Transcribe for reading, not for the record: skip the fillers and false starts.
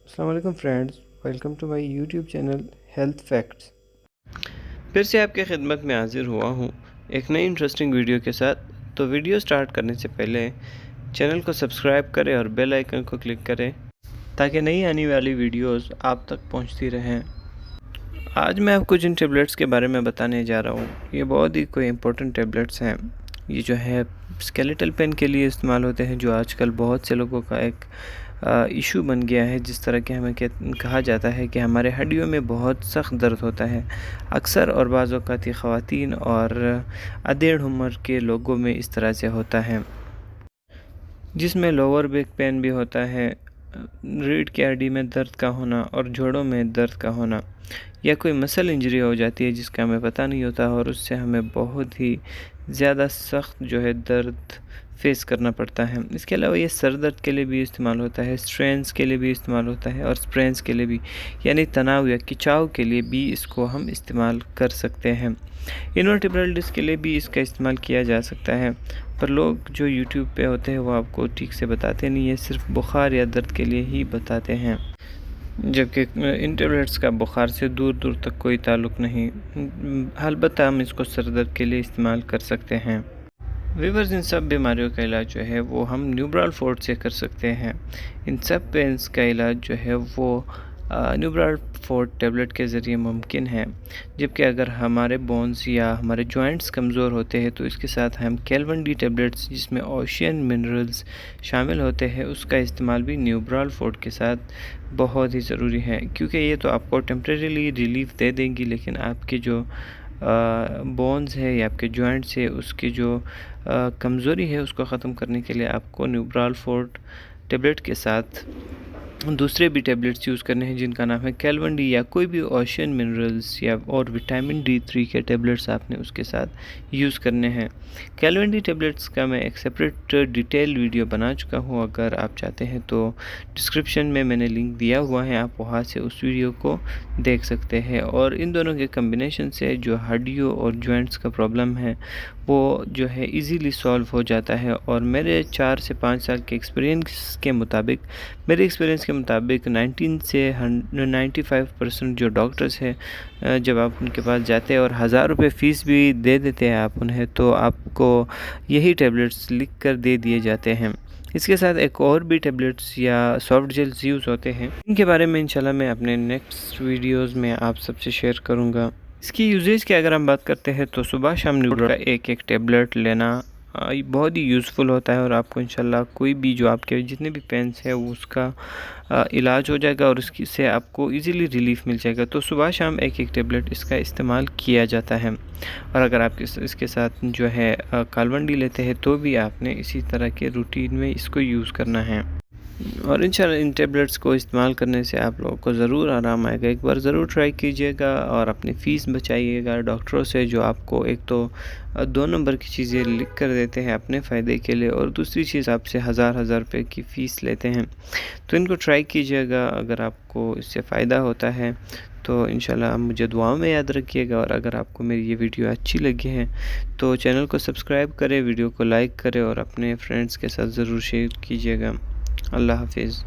अस्सलाम वालेकुम friends, welcome to my YouTube channel health facts. फिर से आपके खिदमत में हाजिर हुआ हूँ एक नई इंटरेस्टिंग वीडियो के साथ। तो वीडियो स्टार्ट करने से पहले चैनल को सब्सक्राइब करें और बेल आइकन को क्लिक करें ताकि नई आने वाली वीडियोस आप तक पहुंचती रहें। आज मैं आपको जिन टेबलेट्स के बारे में बताने जा रहा हूँ ये बहुत ही कोई इम्पोर्टेंट टेबलेट्स हैं। ये जो है स्केलेटल पेन के लिए इस्तेमाल होते हैं, जो आजकल बहुत से लोगों का एक इशू बन गया है। जिस तरह के हमें कहा जाता है कि हमारे हड्डियों में बहुत सख्त दर्द होता है अक्सर, और बाज़ औक़ात ख़वातीन और अधेड़ उम्र के लोगों में इस तरह से होता है, जिसमें लोअर बैक पेन भी होता है, रीढ़ की हड्डी में दर्द का होना और जोड़ों में दर्द का होना, या कोई मसल इंजरी हो जाती है जिसका हमें पता नहीं होता और उससे हमें बहुत ही ज़्यादा सख्त जो है दर्द फेस करना पड़ता है। इसके अलावा ये सर दर्द के लिए भी इस्तेमाल होता है, स्ट्रेन्स के लिए भी इस्तेमाल होता है और स्प्रेन्स के लिए भी, यानी तनाव या खिंचाव के लिए भी इसको हम इस्तेमाल कर सकते हैं। इनवर्टिब्रल डिस्क के लिए भी इसका इस्तेमाल किया जा सकता है, पर लोग जो यूट्यूब पे होते हैं वो आपको ठीक से बताते नहीं है, सिर्फ बुखार या दर्द के लिए ही बताते हैं, जबकि इन टेबलेट्स का बुखार से दूर दूर तक कोई ताल्लुक़ नहीं। अलबत्ता हम इसको सर दर्द के लिए इस्तेमाल कर सकते हैं। वीवर्स, इन सब बीमारियों का इलाज जो है वो हम न्यूब्राल फोर्ट से कर सकते हैं। इन सब पेन्स का इलाज जो है वो न्यूब्राल फोर्ट टेबलेट के ज़रिए मुमकिन है। जबकि अगर हमारे बोन्स या हमारे जॉइंट्स कमज़ोर होते हैं तो इसके साथ हम कैल्वन डी टेबलेट्स, जिसमें ओशियन मिनरल्स शामिल होते हैं, उसका इस्तेमाल भी न्यूब्राल फोर्ट के साथ बहुत ही ज़रूरी है, क्योंकि ये तो आपको टेम्परेरीली रिलीफ दे देंगी, लेकिन आपके जो बोन्स है या आपके जॉइंट्स है उसकी जो कमज़ोरी है उसको ख़त्म करने के लिए आपको न्यूब्राल फोर्ट टेबलेट के साथ दूसरे भी टेबलेट्स यूज़ करने हैं, जिनका नाम है कैल्वन डी, या कोई भी ओशियन मिनरल्स या और विटामिन D3 के टेबलेट्स आपने उसके साथ यूज़ करने हैं। कैल्वन डी टेबलेट्स का मैं एक सेपरेट डिटेल वीडियो बना चुका हूँ, अगर आप चाहते हैं तो डिस्क्रिप्शन में मैंने लिंक दिया हुआ है, आप वहाँ से उस वीडियो को देख सकते हैं। और इन दोनों के कम्बिनेशन से जो हड्डियों और जॉइंट्स का प्रॉब्लम है वो जो है इजीली सॉल्व हो जाता है। और मेरे 4 से 5 साल के एक्सपीरियंस के मुताबिक 19 से 95% जो डॉक्टर्स हैं, जब आप उनके पास जाते हैं और 1000 रुपये फ़ीस भी दे देते हैं आप उन्हें, तो आपको यही टैबलेट्स लिख कर दे दिए जाते हैं। इसके साथ एक और भी टैबलेट्स या सॉफ्ट जेल्स यूज़ होते हैं, इनके बारे में इंशाल्लाह मैं अपने नेक्स्ट वीडियोज़ में आप सबसे शेयर करूँगा। इसकी यूजेज की अगर हम बात करते हैं तो सुबह शाम न्यूब्रा का एक टैबलेट लेना बहुत ही यूज़फुल होता है, और आपको इंशाल्लाह कोई भी जो आपके जितने भी पेन्स है वो उसका इलाज हो जाएगा और उसकी से आपको इजीली रिलीफ मिल जाएगा। तो सुबह शाम एक टैबलेट इसका इस्तेमाल किया जाता है। और अगर आप इसके साथ जो है कैल्वन डी लेते हैं तो भी आपने इसी तरह के रूटीन में इसको यूज़ करना है। और इंशाल्लाह इन टैबलेट्स को इस्तेमाल करने से आप लोगों को ज़रूर आराम आएगा। एक बार ज़रूर ट्राई कीजिएगा और अपनी फ़ीस बचाइएगा डॉक्टरों से, जो आपको एक तो 2 नंबर की चीज़ें लिख कर देते हैं अपने फ़ायदे के लिए, और दूसरी चीज़ आपसे हज़ार रुपये की फ़ीस लेते हैं। तो इनको ट्राई कीजिएगा, अगर आपको इससे फ़ायदा होता है तो इंशाल्लाह आप मुझे दुआओं में याद रखिएगा। और अगर आपको मेरी ये वीडियो अच्छी लगी है तो चैनल को सब्सक्राइब करें, वीडियो को लाइक करें और अपने फ्रेंड्स के साथ ज़रूर शेयर कीजिएगा। अल्लाह हाफिज़।